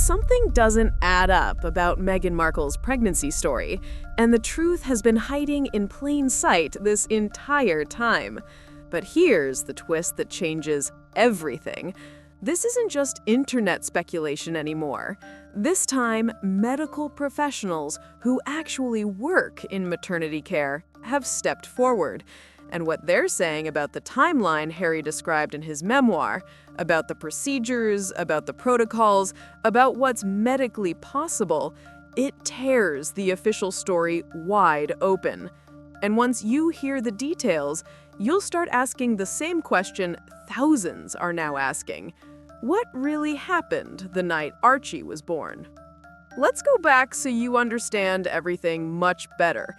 something doesn't add up about Meghan Markle's pregnancy story, and the truth has been hiding in plain sight this entire time. But here's the twist that changes everything. This isn't just internet speculation anymore. This time, medical professionals who actually work in maternity care have stepped forward. And what they're saying about the timeline Harry described in his memoir, about the procedures, about the protocols, about what's medically possible, it tears the official story wide open. And once you hear the details, you'll start asking the same question thousands are now asking. What really happened the night Archie was born? Let's go back so you understand everything much better.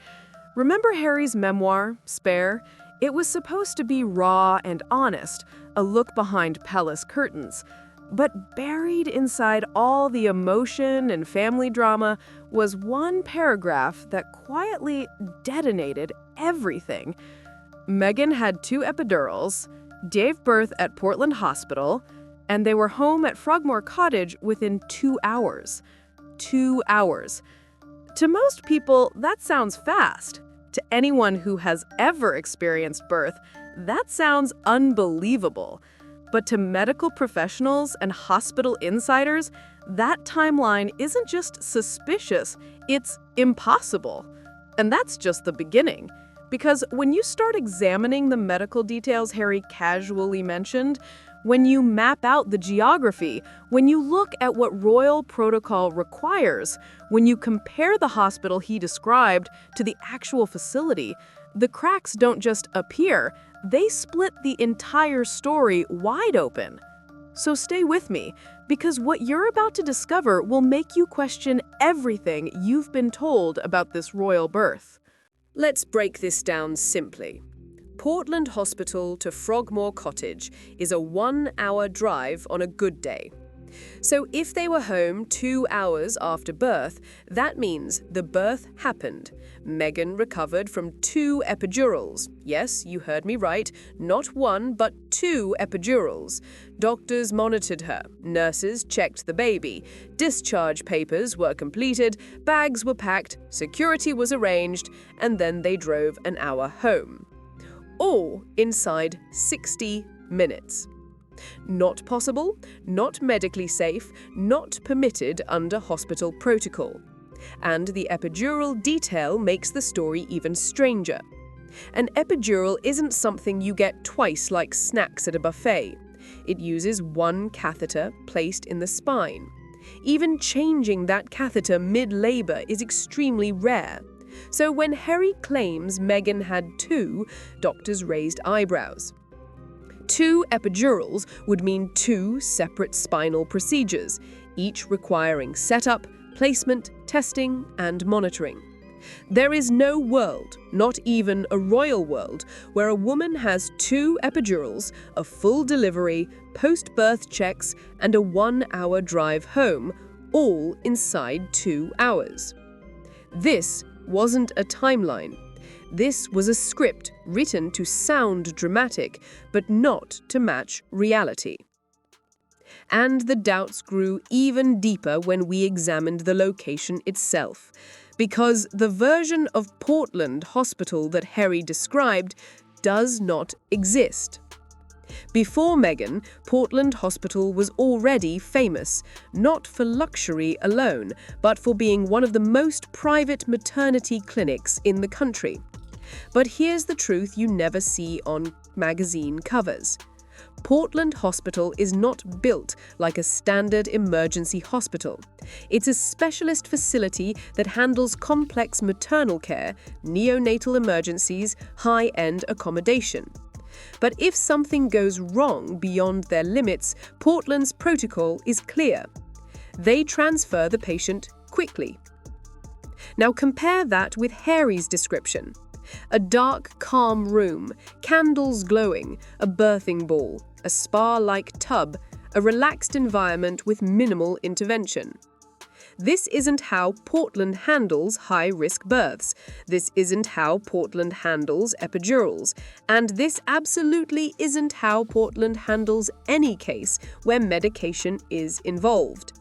Remember Harry's memoir, Spare? It was supposed to be raw and honest, a look behind palace curtains. But buried inside all the emotion and family drama was one paragraph that quietly detonated everything. Meghan had 2 epidurals, gave birth at Portland Hospital, and they were home at Frogmore Cottage within 2 hours. 2 hours. To most people, that sounds fast. To anyone who has ever experienced birth, that sounds unbelievable. But to medical professionals and hospital insiders, that timeline isn't just suspicious, it's impossible. And that's just the beginning. Because when you start examining the medical details Harry casually mentioned, when you map out the geography, when you look at what royal protocol requires, when you compare the hospital he described to the actual facility, the cracks don't just appear, they split the entire story wide open. So stay with me, because what you're about to discover will make you question everything you've been told about this royal birth. Let's break this down simply. Portland Hospital to Frogmore Cottage is a 1-hour drive on a good day. So if they were home 2 hours after birth, that means the birth happened. Meghan recovered from 2 epidurals. Yes, you heard me right, not 1, but 2 epidurals. Doctors monitored her, nurses checked the baby, discharge papers were completed, bags were packed, security was arranged, and then they drove an hour home. All inside 60 minutes. Not possible, not medically safe, not permitted under hospital protocol. And the epidural detail makes the story even stranger. An epidural isn't something you get twice like snacks at a buffet. It uses 1 catheter placed in the spine. Even changing that catheter mid-labor is extremely rare. So when Harry claims Meghan had 2, doctors raised eyebrows. 2 epidurals would mean 2 separate spinal procedures, each requiring setup, placement, testing, and monitoring. There is no world, not even a royal world, where a woman has 2 epidurals, a full delivery, post-birth checks, and a 1-hour drive home, all inside 2 hours. This wasn't a timeline. This was a script written to sound dramatic, but not to match reality. And the doubts grew even deeper when we examined the location itself, because the version of Portland Hospital that Harry described does not exist. Before Meghan, Portland Hospital was already famous, not for luxury alone, but for being one of the most private maternity clinics in the country. But here's the truth you never see on magazine covers. Portland Hospital is not built like a standard emergency hospital. It's a specialist facility that handles complex maternal care, neonatal emergencies, high-end accommodation. But if something goes wrong beyond their limits, Portland's protocol is clear. They transfer the patient quickly. Now compare that with Harry's description. A dark, calm room, candles glowing, a birthing ball, a spa-like tub, a relaxed environment with minimal intervention. This isn't how Portland handles high-risk births. This isn't how Portland handles epidurals. And this absolutely isn't how Portland handles any case where medication is involved.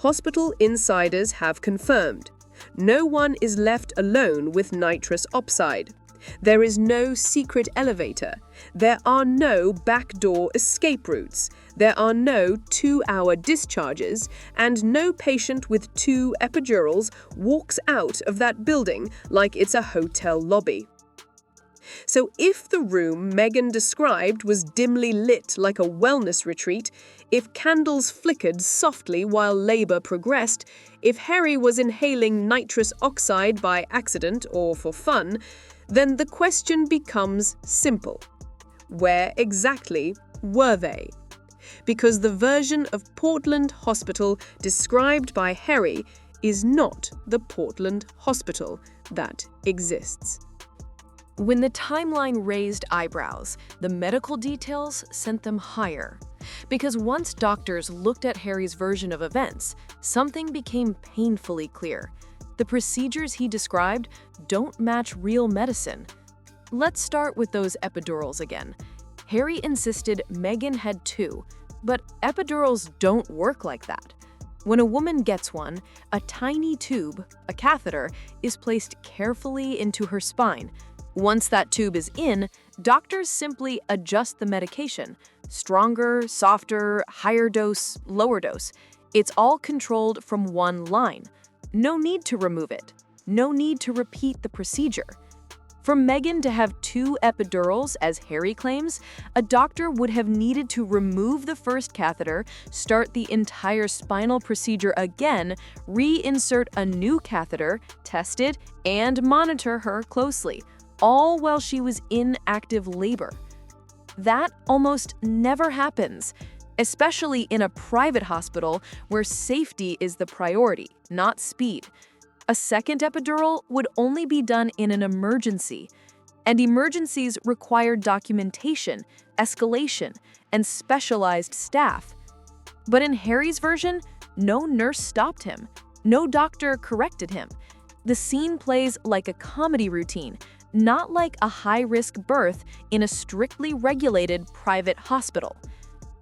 Hospital insiders have confirmed. No one is left alone with nitrous oxide. There is no secret elevator. There are no backdoor escape routes. There are no 2-hour discharges, and no patient with 2 epidurals walks out of that building like it's a hotel lobby. So if the room Meghan described was dimly lit like a wellness retreat, if candles flickered softly while labor progressed, if Harry was inhaling nitrous oxide by accident or for fun, then the question becomes simple. Where exactly were they? Because the version of Portland Hospital described by Harry is not the Portland Hospital that exists. When the timeline raised eyebrows, the medical details sent them higher. Because once doctors looked at Harry's version of events, something became painfully clear. The procedures he described don't match real medicine. Let's start with those epidurals again. Harry insisted Meghan had 2, but epidurals don't work like that. When a woman gets one, a tiny tube, a catheter, is placed carefully into her spine. Once that tube is in, doctors simply adjust the medication. Stronger, softer, higher dose, lower dose. It's all controlled from one line. No need to remove it. No need to repeat the procedure. For Meghan to have 2 epidurals, as Harry claims, a doctor would have needed to remove the first catheter, start the entire spinal procedure again, reinsert a new catheter, test it, and monitor her closely, all while she was in active labor. That almost never happens, especially in a private hospital where safety is the priority, not speed. A second epidural would only be done in an emergency, and emergencies require documentation, escalation, and specialized staff. But in Harry's version, no nurse stopped him, no doctor corrected him. The scene plays like a comedy routine, not like a high-risk birth in a strictly regulated private hospital.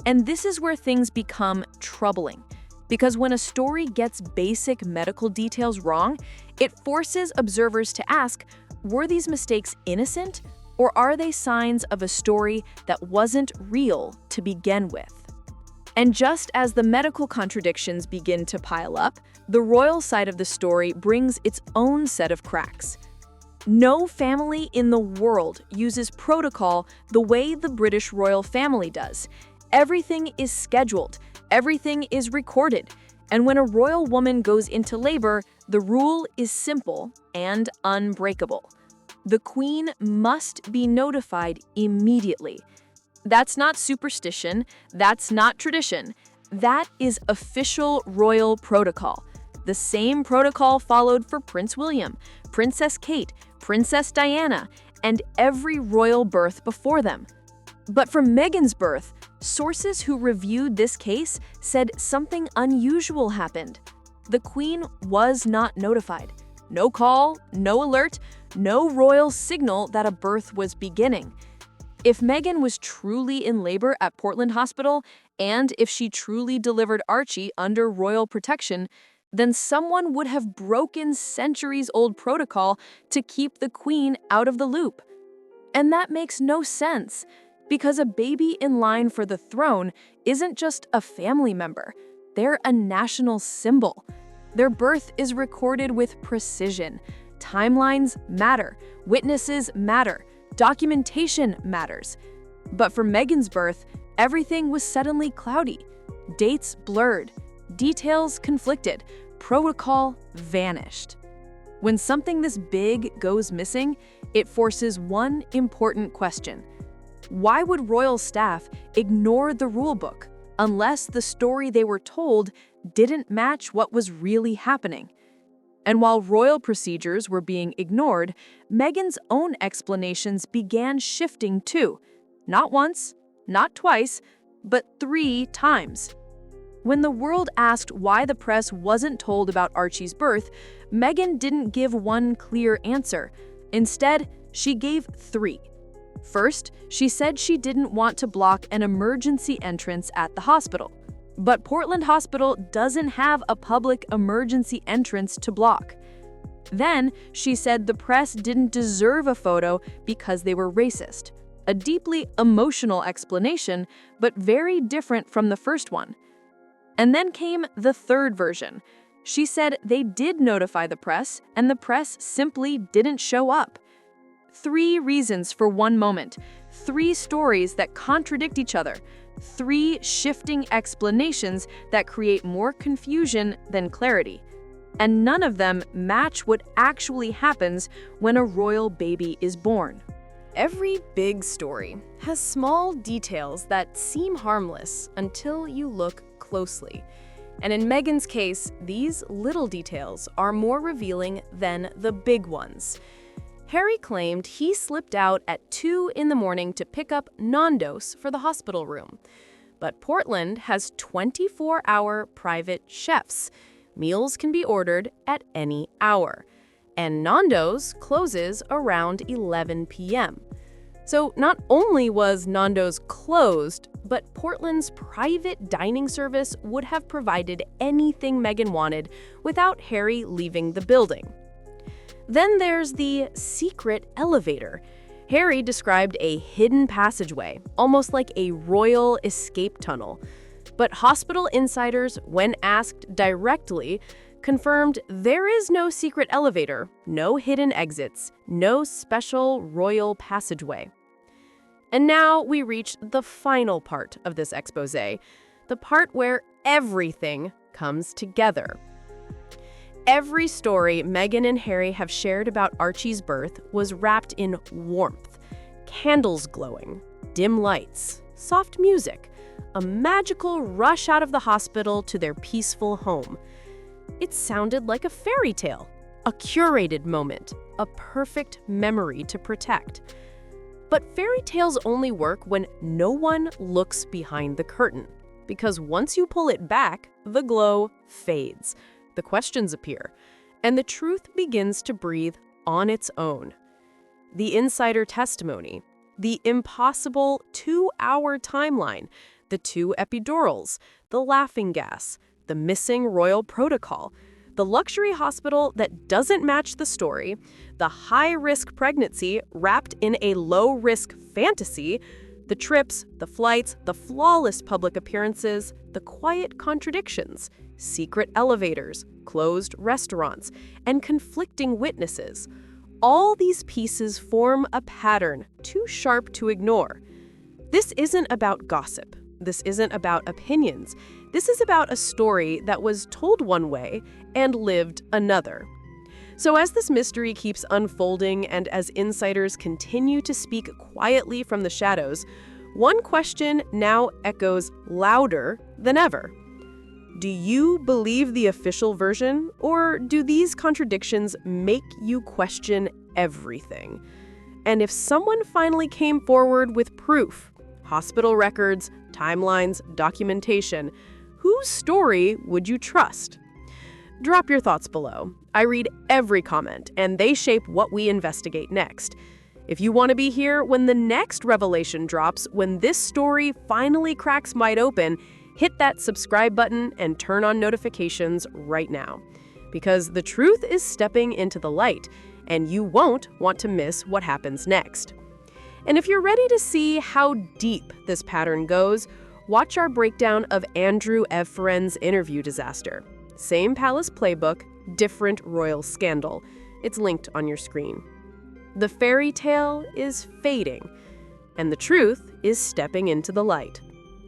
And this is where things become troubling. Because when a story gets basic medical details wrong, it forces observers to ask, were these mistakes innocent, or are they signs of a story that wasn't real to begin with? And just as the medical contradictions begin to pile up, the royal side of the story brings its own set of cracks. No family in the world uses protocol the way the British royal family does. Everything is scheduled, everything is recorded, and when a royal woman goes into labor, the rule is simple and unbreakable. The Queen must be notified immediately. That's not superstition, that's not tradition. That is official royal protocol. The same protocol followed for Prince William, Princess Kate, Princess Diana, and every royal birth before them. But for Meghan's birth, sources who reviewed this case said something unusual happened. The Queen was not notified. No call, no alert, no royal signal that a birth was beginning. If Meghan was truly in labor at Portland Hospital, and if she truly delivered Archie under royal protection, then someone would have broken centuries-old protocol to keep the Queen out of the loop. And that makes no sense, because a baby in line for the throne isn't just a family member. They're a national symbol. Their birth is recorded with precision. Timelines matter. Witnesses matter. Documentation matters. But for Meghan's birth, everything was suddenly cloudy. Dates blurred. Details conflicted. Protocol vanished. When something this big goes missing, it forces one important question. Why would royal staff ignore the rulebook unless the story they were told didn't match what was really happening? And while royal procedures were being ignored, Meghan's own explanations began shifting too. Not once, not twice, but 3 times. When the world asked why the press wasn't told about Archie's birth, Meghan didn't give one clear answer. Instead, she gave 3. First, she said she didn't want to block an emergency entrance at the hospital. But Portland Hospital doesn't have a public emergency entrance to block. Then, she said the press didn't deserve a photo because they were racist. A deeply emotional explanation, but very different from the first one. And then came the third version. She said they did notify the press, and the press simply didn't show up. 3 reasons for one moment, 3 stories that contradict each other, 3 shifting explanations that create more confusion than clarity. And none of them match what actually happens when a royal baby is born. Every big story has small details that seem harmless until you look closely. And in Meghan's case, these little details are more revealing than the big ones. Harry claimed he slipped out at 2 in the morning to pick up Nando's for the hospital room. But Portland has 24-hour private chefs. Meals can be ordered at any hour. And Nando's closes around 11 p.m. So not only was Nando's closed, but Portland's private dining service would have provided anything Meghan wanted without Harry leaving the building. Then there's the secret elevator. Harry described a hidden passageway, almost like a royal escape tunnel. But hospital insiders, when asked directly, confirmed there is no secret elevator, no hidden exits, no special royal passageway. And now we reach the final part of this exposé, the part where everything comes together. Every story Meghan and Harry have shared about Archie's birth was wrapped in warmth, candles glowing, dim lights, soft music, a magical rush out of the hospital to their peaceful home. It sounded like a fairy tale, a curated moment, a perfect memory to protect. But fairy tales only work when no one looks behind the curtain, because once you pull it back, the glow fades, the questions appear, and the truth begins to breathe on its own. The insider testimony, the impossible 2-hour timeline, the 2 epidurals, the laughing gas, the missing royal protocol, the luxury hospital that doesn't match the story, the high-risk pregnancy wrapped in a low-risk fantasy, the trips, the flights, the flawless public appearances, the quiet contradictions, secret elevators, closed restaurants, and conflicting witnesses. All these pieces form a pattern too sharp to ignore. This isn't about gossip. This isn't about opinions. This is about a story that was told one way and lived another. So as this mystery keeps unfolding and as insiders continue to speak quietly from the shadows, one question now echoes louder than ever. Do you believe the official version, or do these contradictions make you question everything? And if someone finally came forward with proof, hospital records, timelines, documentation, whose story would you trust? Drop your thoughts below. I read every comment, and they shape what we investigate next. If you want to be here when the next revelation drops, when this story finally cracks wide open, hit that subscribe button and turn on notifications right now. Because the truth is stepping into the light, and you won't want to miss what happens next. And if you're ready to see how deep this pattern goes, watch our breakdown of Andrew Evforen's interview disaster. Same palace playbook, different royal scandal. It's linked on your screen. The fairy tale is fading, and the truth is stepping into the light,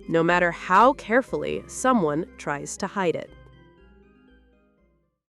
no matter how carefully someone tries to hide it.